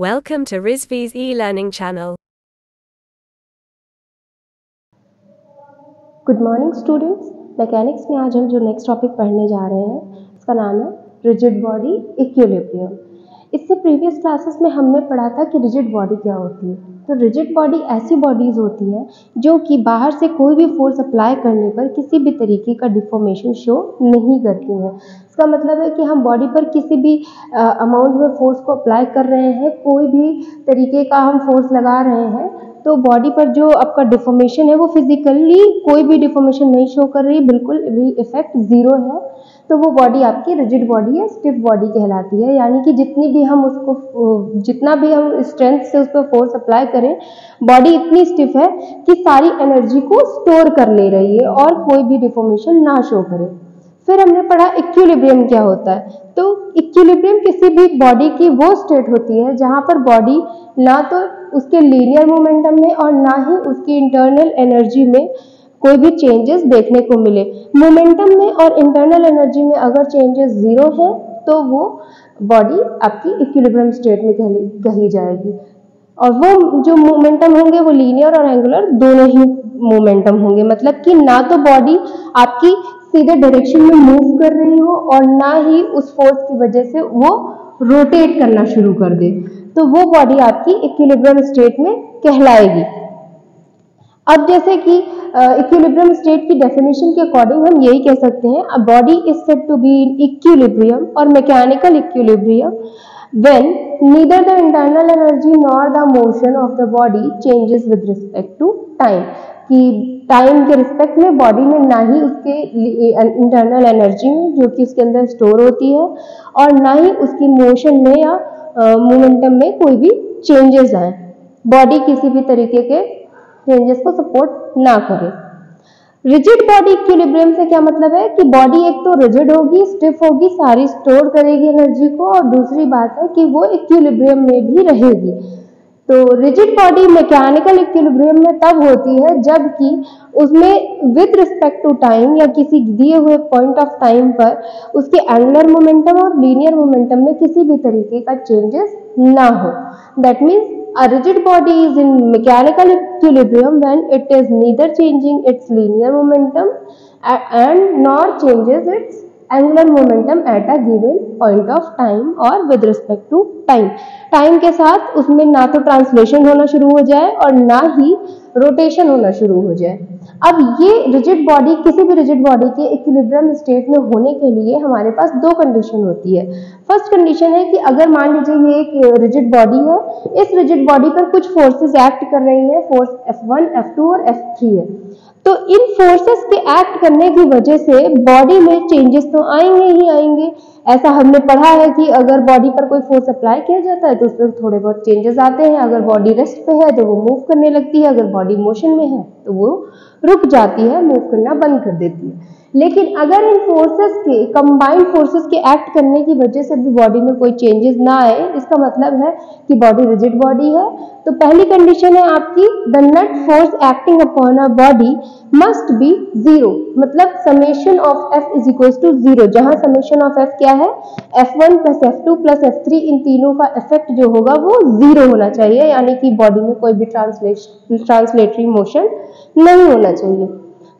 Welcome to Rizvi's e-learning channel. Good morning students. Mechanics में आज हम जो नेक्स्ट टॉपिक पढ़ने जा रहे हैं उसका नाम है रिजिड बॉडी इक्विलिब्रियम। इससे प्रीवियस क्लासेस में हमने पढ़ा था कि रिजिड बॉडी क्या होती है। तो रिजिड बॉडी ऐसी बॉडीज़ होती है जो कि बाहर से कोई भी फोर्स अप्लाई करने पर किसी भी तरीके का डिफॉर्मेशन शो नहीं करती हैं। इसका मतलब है कि हम बॉडी पर किसी भी अमाउंट में फोर्स को अप्लाई कर रहे हैं, कोई भी तरीके का हम फोर्स लगा रहे हैं, तो बॉडी पर जो आपका डिफॉर्मेशन है वो फिजिकली कोई भी डिफॉर्मेशन नहीं शो कर रही, बिल्कुल भी इफेक्ट ज़ीरो है, तो वो बॉडी आपकी रिजिड बॉडी या स्टिफ बॉडी कहलाती है। यानी कि जितना भी हम स्ट्रेंथ से उस पर फोर्स अप्लाई करें, बॉडी इतनी स्टिफ है कि सारी एनर्जी को स्टोर कर ले रही है और कोई भी डिफॉर्मेशन ना शो करे। फिर हमने पढ़ा इक्विलिब्रियम क्या होता है। तो इक्विलिब्रियम किसी भी बॉडी की वो स्टेट होती है जहाँ पर बॉडी ना तो उसके लीनियर मोमेंटम में और ना ही उसकी इंटरनल एनर्जी में कोई भी चेंजेस देखने को मिले। मोमेंटम में और इंटरनल एनर्जी में अगर चेंजेस ज़ीरो है तो वो बॉडी आपकी इक्विलिब्रियम स्टेट में कही जाएगी। और वो जो मोमेंटम होंगे वो लीनियर और एंगुलर दोनों ही मोमेंटम होंगे, मतलब कि ना तो बॉडी आपकी सीधे डायरेक्शन में मूव कर रही हो और ना ही उस फोर्स की वजह से वो रोटेट करना शुरू कर दे, तो वो बॉडी आपकी इक्विलिब्रियम स्टेट में कहलाएगी। अब जैसे कि इक्विलिब्रियम स्टेट की डेफिनेशन के अकॉर्डिंग हम यही कह सकते हैं, a body is said to be in equilibrium और mechanical equilibrium when neither the internal energy nor the motion of the body changes with respect to time, कि टाइम के रिस्पेक्ट में बॉडी में ना ही उसके इंटरनल एनर्जी में जो कि उसके अंदर स्टोर होती है और ना ही उसकी मोशन में या मोमेंटम में कोई भी चेंजेस आए, बॉडी किसी भी तरीके के चेंजेस को सपोर्ट ना करे। रिजिड बॉडी इक्विलिब्रियम से क्या मतलब है कि बॉडी एक तो रिजिड होगी, स्टिफ होगी, सारी स्टोर करेगी एनर्जी को, और दूसरी बात है कि वो इक्विलिब्रियम में भी रहेगी। तो रिजिड बॉडी मैकेनिकल इक्विलिब्रियम में तब होती है जबकि उसमें विद रिस्पेक्ट टू टाइम या किसी दिए हुए पॉइंट ऑफ टाइम पर उसके एंगुलर मोमेंटम और लीनियर मोमेंटम में किसी भी तरीके का चेंजेस ना हो। That means a rigid body is in mechanical equilibrium when it is neither changing its linear momentum and nor changes its angular momentum at a given point of time or with respect to time। Time के साथ उसमें ना तो translation होना शुरू हो जाए और ना ही रोटेशन होना शुरू हो जाए। अब ये रिजिड बॉडी, किसी भी रिजिड बॉडी के इक्विलिब्रियम स्टेट में होने के लिए हमारे पास दो कंडीशन होती है। फर्स्ट कंडीशन है कि अगर मान लीजिए ये एक रिजिड बॉडी है, इस रिजिड बॉडी पर कुछ फोर्सेस एक्ट कर रही हैं, फोर्स F1, F2 और F3 है, तो इन फोर्सेस के एक्ट करने की वजह से बॉडी में चेंजेस तो आएंगे ही आएंगे। ऐसा हमने पढ़ा है कि अगर बॉडी पर कोई फोर्स अप्लाई किया जाता है तो उसमें थोड़े बहुत चेंजेस आते हैं। अगर बॉडी रेस्ट पे है तो वो मूव करने लगती है, अगर बॉडी मोशन में है तो वो रुक जाती है, मूव करना बंद कर देती है। लेकिन अगर इन फोर्सेस के कंबाइंड फोर्सेस के एक्ट करने की वजह से भी बॉडी में कोई चेंजेस ना आए, इसका मतलब है कि बॉडी रिजिड बॉडी है। तो पहली कंडीशन है आपकी, the net force acting upon a body must be zero, मतलब summation of F is equal to zero, जहां समेशन ऑफ F क्या है, F1 plus F2 plus F3, इन तीनों का इफेक्ट जो होगा वो जीरो होना चाहिए, यानी कि बॉडी में कोई भी ट्रांसलेटरी मोशन नहीं होना चाहिए।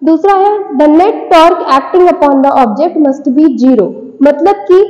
दूसरा है the net torque acting upon the object must be zero, मतलब कि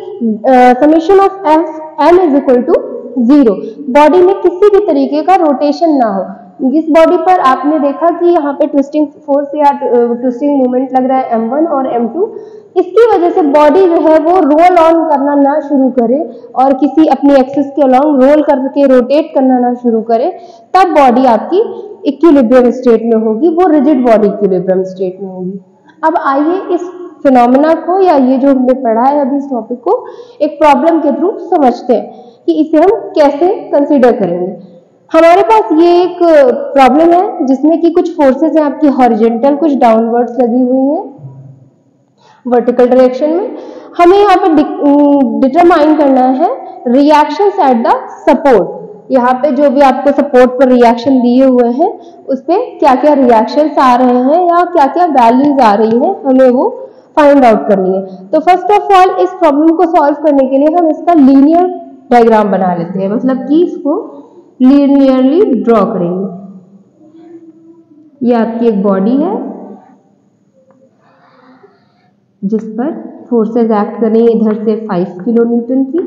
summation of F m is equal to zero, body में किसी भी तरीके का रोटेशन ना हो। इस बॉडी पर आपने देखा कि यहाँ पे ट्विस्टिंग फोर्स या ट्विस्टिंग मूवमेंट लग रहा है M1 और M2, इसकी वजह से बॉडी जो है वो रोल ऑन करना ना शुरू करे और किसी अपनी एक्सिस के अलॉन्ग रोल करके रोटेट करना ना शुरू करे, तब बॉडी आपकी इक्विलिब्रियम स्टेट में होगी, वो रिजिड बॉडी इक्विलिब्रियम स्टेट में होगी। अब आइए इस फिनोमेना को या ये जो हमने पढ़ा है अभी इस टॉपिक को एक प्रॉब्लम के थ्रू समझते हैं कि इसे हम कैसे कंसीडर करेंगे। हमारे पास ये एक प्रॉब्लम है जिसमें कि कुछ फोर्सेस हैं आपकी हॉरिजॉन्टल, कुछ डाउनवर्ड्स लगी हुई हैं वर्टिकल डायरेक्शन में। हमें यहाँ पर डिटरमाइन करना है रिएक्शंस एट द सपोर्ट। यहाँ पे जो भी आपको सपोर्ट पर रिएक्शन दिए हुए हैं उस पर क्या क्या रिएक्शंस आ रहे हैं या क्या क्या वैल्यूज आ रही हैं, हमें वो फाइंड आउट करनी है। तो फर्स्ट ऑफ ऑल इस प्रॉब्लम को सॉल्व करने के लिए हम इसका लीनियर डायग्राम बना लेते हैं, मतलब कि इसको लीनियरली ड्रॉ करेंगे। ये आपकी एक बॉडी है जिस पर फोर्सेस एक्ट कर रही है, इधर से 5 किलो न्यूटन की,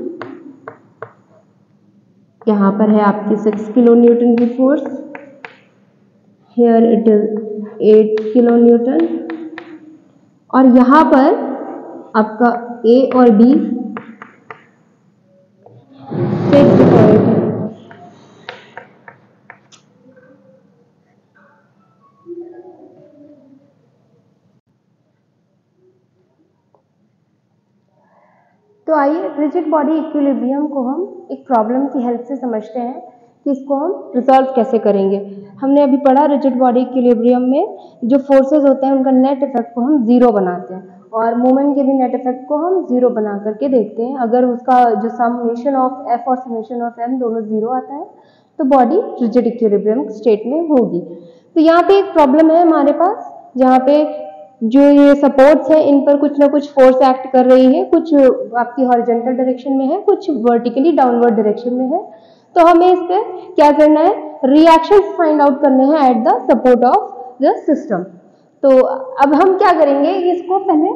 यहाँ पर है आपकी 6 किलो न्यूटन की force, here it is 8 kilo Newton, और यहाँ पर आपका ए और बी फिक्स्ड पॉइंट है। तो आइए रिजिड बॉडी इक्विलिब्रियम को हम एक प्रॉब्लम की हेल्प से समझते हैं कि इसको हम रिजॉल्व कैसे करेंगे। हमने अभी पढ़ा रिजिड बॉडी इक्विलिब्रियम में जो फोर्सेस होते हैं उनका नेट इफेक्ट को हम जीरो बनाते हैं, और मोमेंट के भी नेट इफेक्ट को हम जीरो बना करके देखते हैं। अगर उसका जो समेशन ऑफ एफ और समेशन ऑफ एम दोनों जीरो आता है तो बॉडी रिजिड इक्विलिब्रियम स्टेट में होगी। तो यहाँ पे एक प्रॉब्लम है हमारे पास, जहाँ पे जो ये सपोर्ट्स हैं इन पर कुछ ना कुछ फोर्स एक्ट कर रही है, कुछ आपकी हॉरिजॉन्टल डायरेक्शन में है, कुछ वर्टिकली डाउनवर्ड डायरेक्शन में है। तो हमें इस पे क्या करना है, रिएक्शंस फाइंड आउट करने हैं at the support of the system. तो अब हम क्या करेंगे, इसको पहले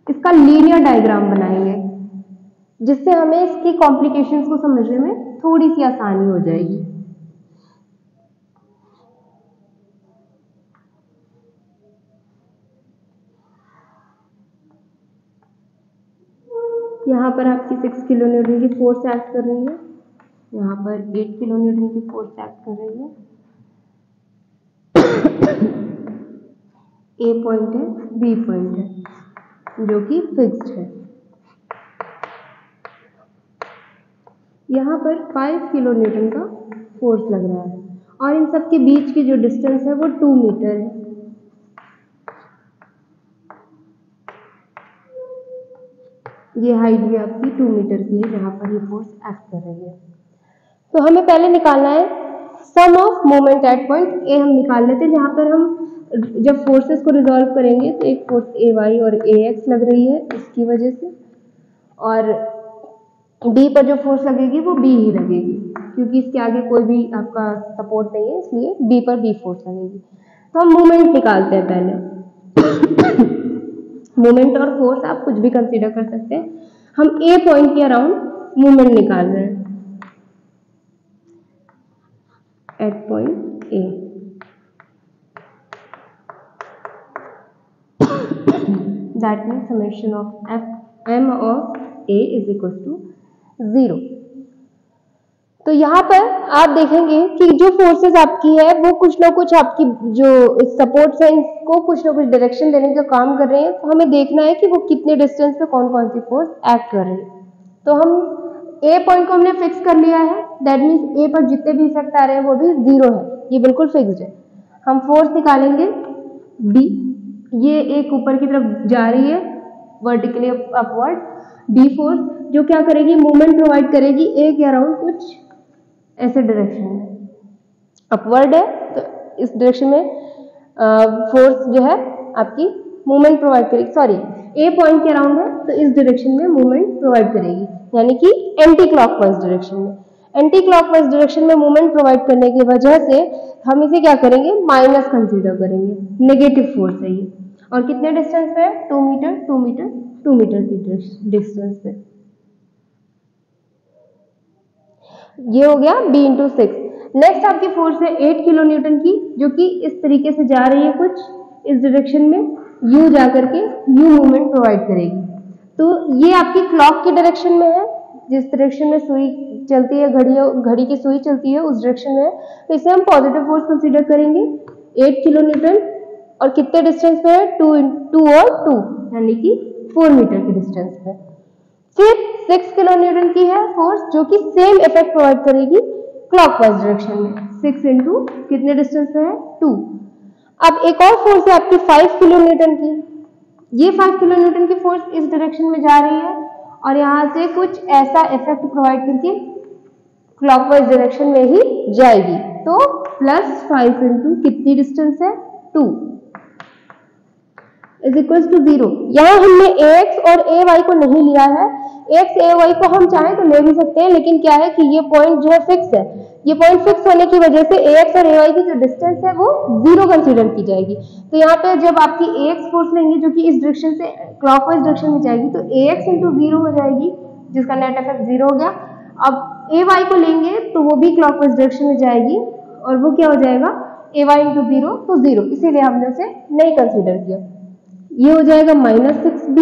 इसका लीनियर डायग्राम बनाएंगे, जिससे हमें इसकी कॉम्प्लिकेशंस को समझने में थोड़ी सी आसानी हो जाएगी। यहाँ पर आपकी 6 किलो न्यूटन की फोर्स एक्ट कर रही है, यहाँ पर 8 किलो न्यूटन की फोर्स एक्ट कर रही है। ए पॉइंट है, बी पॉइंट है जो कि फिक्स्ड है। यहाँ पर 5 किलो न्यूटन का फोर्स लग रहा है, और इन सब के बीच की जो डिस्टेंस है वो 2 मीटर है। ये हाइट भी आपकी 2 मीटर की है जहाँ पर ये फोर्स एक्ट कर रही है। तो हमें पहले निकालना है sum of moment at point A, हम निकाल लेते हैं। जहाँ पर हम जब फोर्सेस को रिजॉल्व करेंगे तो एक फोर्स ए वाई और ए एक्स लग रही है इसकी वजह से, और डी पर जो फोर्स लगेगी वो बी ही लगेगी, क्योंकि इसके आगे कोई भी आपका सपोर्ट नहीं है, इसलिए बी पर बी फोर्स लगेगी। तो हम मोमेंट निकालते हैं पहले। मोमेंट और फोर्स आप कुछ भी कंसीडर कर सकते हैं। हम ए पॉइंट के अराउंड मोमेंट निकाल रहे हैं at point A. That means summation of F M of A is equal to 0। तो यहाँ पर आप देखेंगे कि जो फोर्सेस आपकी है वो कुछ ना कुछ आपकी जो सपोर्ट्स है इसको कुछ ना कुछ डायरेक्शन देने का काम कर रहे हैं। तो हमें देखना है कि वो कितने डिस्टेंस पे कौन कौन सी फोर्स एक्ट कर रही है। तो हम ए पॉइंट को हमने फिक्स कर लिया है, दैट मीन्स ए पर जितने भी इफेक्ट आ रहे हैं वो भी 0 है, ये बिल्कुल फिक्स्ड है। हम फोर्स निकालेंगे बी, ये एक ऊपर की तरफ जा रही है वर्टिकली अपवर्ड, बी फोर्स जो क्या करेगी, मूवमेंट प्रोवाइड करेगी ए के अराउंड कुछ ऐसे डायरेक्शन में, अपवर्ड है तो इस डायरेक्शन में फोर्स जो है आपकी मूवमेंट प्रोवाइड करेगी, सॉरी ए पॉइंट के अराउंड है तो इस डायरेक्शन में मूवमेंट प्रोवाइड करेगी, यानी कि एंटी क्लॉकवाइज डायरेक्शन में। एंटी क्लॉकवाइज डायरेक्शन में मूवमेंट प्रोवाइड करने की वजह से हम इसे क्या करेंगे, माइनस कंसीडर करेंगे, नेगेटिव फोर्स है ये। और कितने डिस्टेंस पे है, 2 मीटर 2 मीटर 2 मीटर की डिस्टेंस पे। ये हो गया b इंटू 6। नेक्स्ट आपकी फोर्स है 8 किलो न्यूटन की, जो कि इस तरीके से जा रही है कुछ इस डायरेक्शन में, u जा करके u मूवमेंट प्रोवाइड करेगी। तो ये आपकी क्लॉक की डायरेक्शन में है, जिस डायरेक्शन में सुई चलती है, घड़ी की सुई चलती है उस डायरेक्शन में है, तो इसे हम पॉजिटिव फोर्स कंसीडर करेंगे 8 किलो न्यूटन। और कितने डिस्टेंस पे है, 2 और 2 यानी कि 4 मीटर की डिस्टेंस पे। फिर 6 किलो न्यूटन की है फोर्स, जो कि सेम इफेक्ट प्रोवाइड करेगी क्लॉकवाइज डायरेक्शन में, 6 इंटू कितने डिस्टेंस पे है, 2। अब एक और फोर्स है आपकी 5 किलो न्यूटन की, ये 5 किलो न्यूटन की फोर्स इस डायरेक्शन में जा रही है और यहाँ से कुछ ऐसा इफेक्ट प्रोवाइड करके क्लॉकवाइज डायरेक्शन में ही जाएगी। तो +5 इंटू कितनी डिस्टेंस है, 2 इज इक्वल टू 0। यहाँ हमने ax और ay को नहीं लिया है, एक्स ए वाई को हम चाहें तो ले भी सकते हैं, लेकिन क्या है कि ये पॉइंट जो है फिक्स है, ये पॉइंट फिक्स होने की वजह से ए एक्स और ए वाई की जो डिस्टेंस है वो 0 कंसीडर की जाएगी। तो यहाँ पे जब आपकी ए एक्स फोर्स लेंगे जो कि इस डायरेक्शन से क्लॉकवाइज डायरेक्शन में जाएगी, तो ए एक्स इंटू 0 हो जाएगी, जिसका नेट इफेक्ट 0 हो गया। अब ए वाई को लेंगे तो वो भी क्लॉकवाइज डायरेक्शन में जाएगी, और वो क्या हो जाएगा, ए वाई इंटू 0 तो 0, इसीलिए हमने उसे नहीं कंसीडर किया। ये हो जाएगा -6b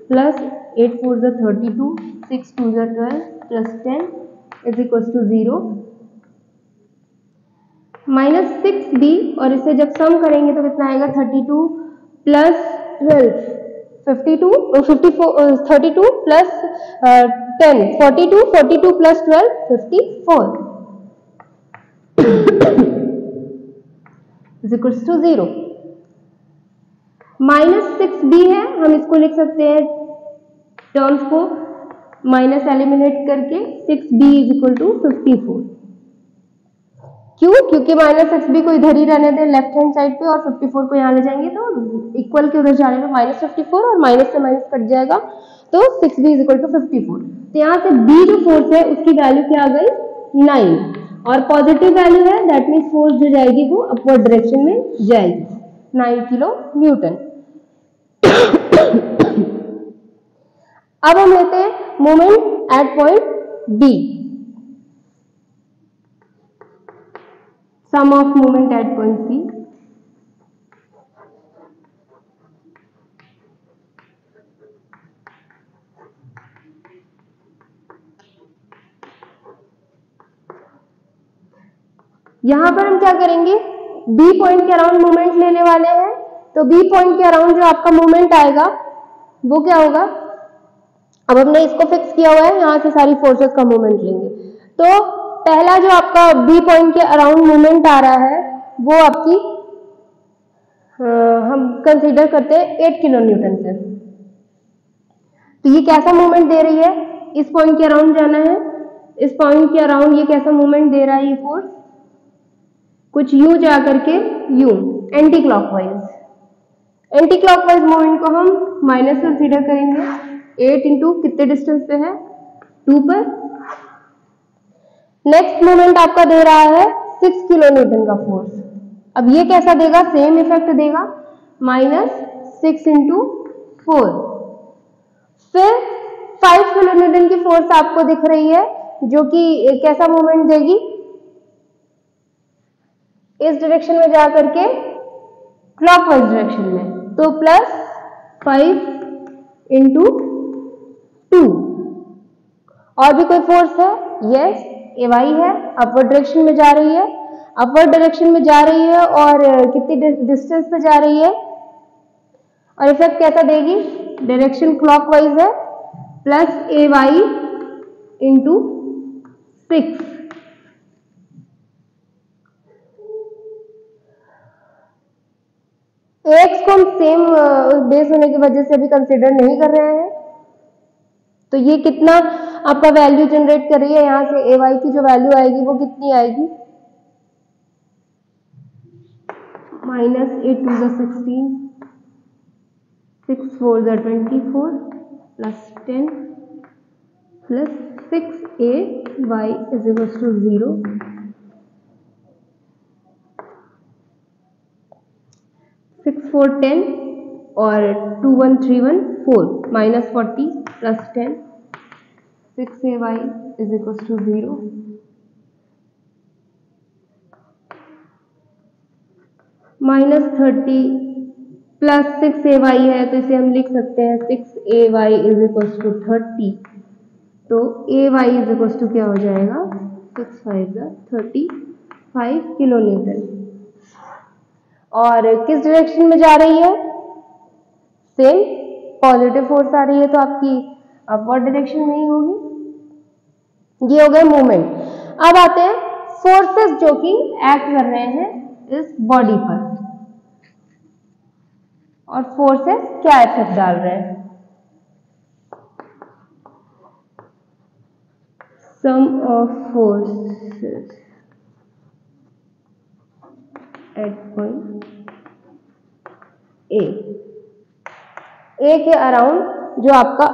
plus 8 4 32 6 2 12 plus 10 is equal to 0। -6b और इसे जब सम करेंगे तो कितना आएगा, 32 plus 12 52 54 32 plus 10 42 42 plus 12 54 is equal to 0। -6b है, हम इसको लिख सकते हैं टर्म्स को माइनस एलिमिनेट करके 6b इज इक्वल टू 54। क्यों? क्योंकि -6b को इधर ही रहने दें लेफ्ट हैंड साइड पे, और 54 को यहाँ ले जाएंगे तो इक्वल के उधर जाने में -54 और माइनस से माइनस कट जाएगा, तो 6b इज इक्वल टू 54। तो यहाँ से b जो फोर्स है उसकी वैल्यू क्या आ गई, 9, और पॉजिटिव वैल्यू है, दैट मीन्स फोर्स जो जाएगी वो अपवर्ड डायरेक्शन में जाएगी, 9 किलो न्यूटन। अब हम लेते हैं moment at point B, sum of moment at point B. यहां पर हम क्या करेंगे, बी पॉइंट के अराउंड मोमेंट लेने वाले हैं, तो बी पॉइंट के अराउंड जो आपका मोमेंट आएगा वो क्या होगा, अब हमने इसको फिक्स किया हुआ है, यहां से सारी फोर्सेस का मोमेंट लेंगे। तो पहला जो आपका बी पॉइंट के अराउंड मोमेंट आ रहा है वो आपकी हम कंसीडर करते हैं 8 किलो न्यूटन से। तो ये कैसा मोमेंट दे रही है, इस पॉइंट के अराउंड जाना है, इस पॉइंट के अराउंड ये कैसा मोमेंट दे रहा है, ये फोर्स कुछ यूं जा करके यूं anti clockwise. Anti clockwise moment को हम माइनस कंसीडर करेंगे, 8 इंटू कितने डिस्टेंस पे है, 2 पर। नेक्स्ट मोमेंट आपका दे रहा है 6 किलो न्यूटन का फोर्स। अब ये कैसा देगा, सेम इफेक्ट देगा, -6 इंटू 4। फिर 5 किलो न्यूटन की फोर्स आपको दिख रही है जो कि कैसा मोमेंट देगी, इस डायरेक्शन में जा करके क्लॉकवाइज डायरेक्शन में, तो +5 इंटू 2। और भी कोई फोर्स है, यस, ए वाई है, अपवर्ड डायरेक्शन में जा रही है, अपवर्ड डायरेक्शन में जा रही है, और कितनी डिस्टेंस पे जा रही है, और इफेक्ट कैसा देगी, डायरेक्शन क्लॉकवाइज है, प्लस ए वाई इंटू 6। एक्स को हम सेम बेस होने की वजह से भी कंसीडर नहीं कर रहे हैं, तो ये कितना आपका वैल्यू जनरेट कर रही है, यहां से ए वाई की जो वैल्यू आएगी वो कितनी आएगी, -8 2 16 6 4 24 plus 10 plus 6 a y is equal to 0। 6 4 10 और 2 1 3 1 4 -40 plus 10 6 a y is equal to 0। -30 plus 6 a y है तो इसे हम लिख सकते हैं 6 a y is equal to 30। तो a y is equal to क्या हो जाएगा, 6 5 35 किलो न्यूटन। और किस डायरेक्शन में जा रही है, सेम पॉजिटिव फोर्स आ रही है तो आपकी अपवर्ड डायरेक्शन में ही होगी। ये हो गए मूवमेंट। अब आते हैं फोर्सेस जो कि एक्ट कर रहे हैं इस बॉडी पर, और फोर्सेस क्या इफेक्ट डाल रहे हैं। Sum of forces at point A के अराउंड जो आपका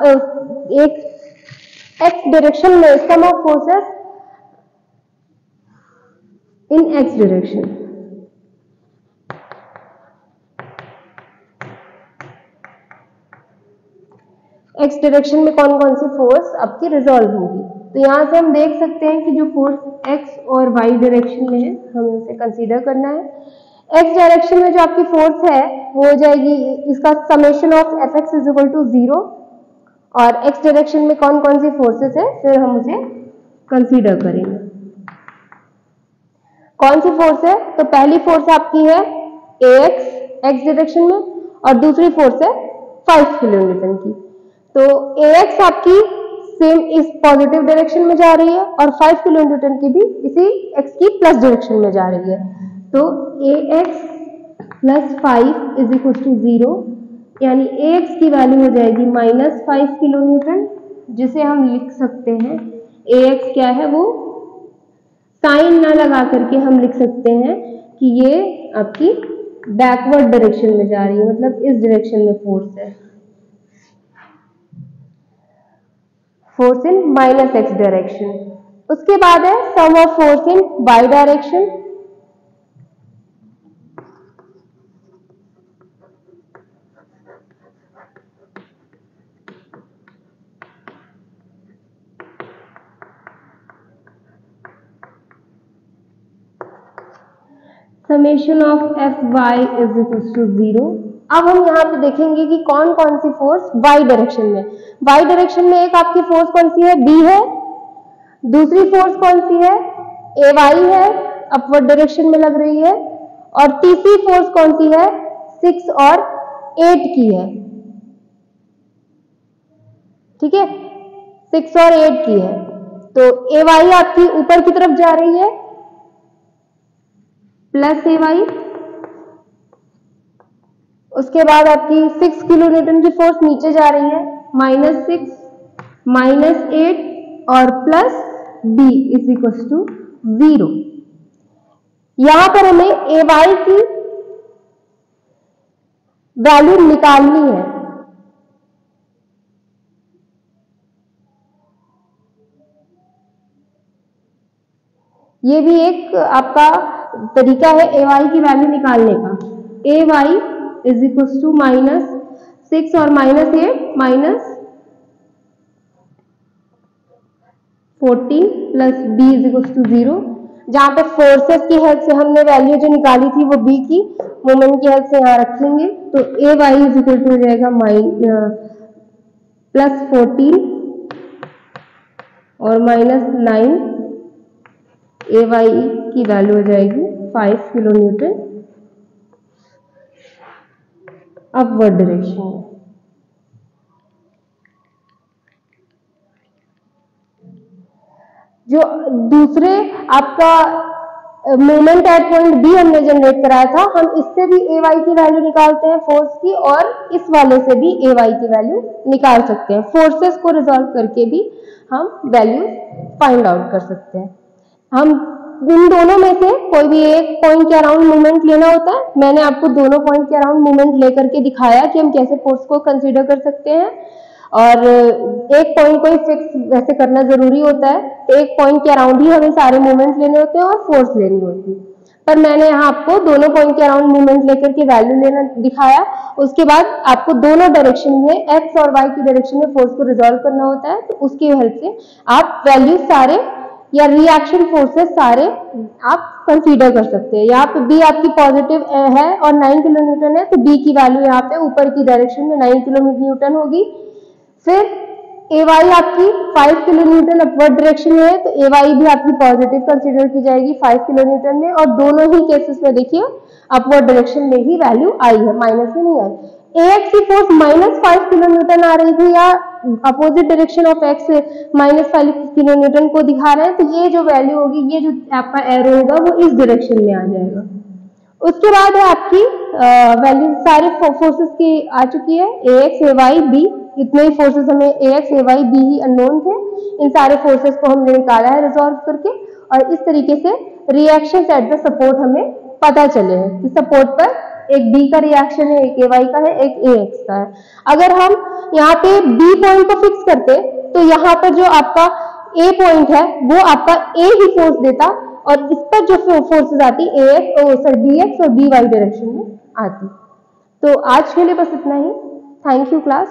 एक एक्स डायरेक्शन में sum of forces in X direction. X direction में कौन कौन सी फोर्स आपकी रिजॉल्व होगी, तो यहाँ से हम देख सकते हैं कि जो फोर्स एक्स और वाई डायरेक्शन में है हमें उसे कंसीडर करना है। एक्स डायरेक्शन में जो आपकी फोर्स है वो हो जाएगी, इसका summation of F X is equal to 0, और एक्स डायरेक्शन में कौन कौन सी फोर्सेस है फिर हम उसे कंसीडर करेंगे। कौन सी फोर्स है, तो पहली फोर्स आपकी है AX एक्स डायरेक्शन में, और दूसरी फोर्स है 5 किलो न्यूटन की। तो AX आपकी सेम इस पॉजिटिव डायरेक्शन में जा रही है और 5 किलो न्यूटन की भी इसी x की प्लस डायरेक्शन में जा रही है। तो AX plus 5 is equal to 0, यानी AX की वैल्यू हो जाएगी -5 किलो न्यूटन, जिसे हम लिख सकते हैं AX क्या है, वो साइन ना लगा करके हम लिख सकते हैं कि ये आपकी बैकवर्ड डायरेक्शन में जा रही है, मतलब इस डायरेक्शन में फोर्स है, force in minus X direction. उसके बाद है sum of force in Y direction. Summation of F Y is equal to 0। अब हम यहाँ पे देखेंगे कि कौन कौन सी फोर्स वाई डायरेक्शन में। वाई डायरेक्शन में एक आपकी फोर्स कौन सी है, बी है। दूसरी फोर्स कौन सी है, ए वाई है, अपवर्ड डायरेक्शन में लग रही है। और तीसरी फोर्स कौन सी है, 6 और 8 की है, ठीक है, 6 और 8 की है। तो ए वाई आपकी ऊपर की तरफ जा रही है प्लस ए वाई, उसके बाद आपकी 6 किलो न्यूटन की फोर्स नीचे जा रही है, -6 -8 और plus B is equal to 0। यहां पर हमें ए वाई की वैल्यू निकालनी है। ये भी एक आपका तरीका है ए वाई की वैल्यू निकालने का। A Y is equal to -6 और -8 -14 plus B is equal to 0। जहां पे फोर्सेस की हेल्प से हमने वैल्यू जो निकाली थी वो बी की मोमेंट की हेल्प से यहाँ रखेंगे, तो ए वाई इज इक्वल टू हो जाएगा +14 और -9। ए वाई की वैल्यू हो जाएगी 5 किलो न्यूटन अपवर्ड डायरेक्शन में। जो दूसरे आपका मोमेंट एट पॉइंट बी हमने जनरेट कराया था, हम इससे भी ए वाई की वैल्यू निकालते हैं फोर्स की, और इस वाले से भी ए वाई की वैल्यू निकाल सकते हैं। फोर्सेस को रिजॉल्व करके भी हम वैल्यू फाइंड आउट कर सकते हैं। हम इन दोनों में से कोई भी एक पॉइंट के अराउंड मूवमेंट लेना होता है। मैंने आपको दोनों पॉइंट के अराउंड मूवमेंट लेकर के दिखाया कि हम कैसे फोर्स को कंसीडर कर सकते हैं, और एक पॉइंट को ही फिक्स वैसे करना जरूरी होता है। एक पॉइंट के अराउंड ही हमें सारे मूवमेंट लेने होते हैं और फोर्स लेनी होती है, पर मैंने यहाँ आपको दोनों पॉइंट के अराउंड मूवमेंट लेकर के वैल्यू लेना दिखाया। उसके बाद आपको दोनों डायरेक्शन में एक्स और वाई की डायरेक्शन में फोर्स को रिजॉल्व करना होता है, तो उसकी हेल्प से आप वैल्यू सारे या रिएक्शन फोर्सेस सारे आप कंसीडर कर सकते हैं। यहाँ पे बी आपकी पॉजिटिव है और 9 किलो न्यूटन है, तो बी की वैल्यू यहाँ पे ऊपर की डायरेक्शन में 9 किलो न्यूटन होगी। फिर ए वाई आपकी 5 किलो न्यूटन अपवर्ड डायरेक्शन में है, तो ए वाई भी आपकी पॉजिटिव कंसीडर की जाएगी 5 किलो न्यूटन में, और दोनों ही केसेस में देखिए अपवर्ड डायरेक्शन में ही वैल्यू आई है, माइनस में नहीं आई। एक्स की फोर्स -5 किलो न्यूटन आ रही थी, या opposite direction of x -5 kilo Newton को दिखा रहे हैं, तो ये जो वैल्यू होगी, ये जो आपका एरो होगा वो इस डायरेक्शन में आ जाएगा। उसके बाद है आपकी वैल्यू सारे फोर्सेस की आ चुकी है, ए एक्स ए वाई बी, इतने ही फोर्सेस हमें ए एक्स ए वाई बी ही अननोन थे। इन सारे फोर्सेस को हमने निकाला है रिजॉल्व करके, और इस तरीके से रिएक्शन एट द सपोर्ट हमें पता चले हैं कि सपोर्ट पर एक बी का रिएक्शन है, एक ए वाई का है, एक ए एक्स का है। अगर हम यहाँ पे बी पॉइंट को फिक्स करते तो यहाँ पर जो आपका ए पॉइंट है वो आपका ए ही फोर्स देता और इस पर जो फोर्सेस आती बी एक्स और बी वाई डायरेक्शन में आती। तो आज के लिए बस इतना ही। Thank you class.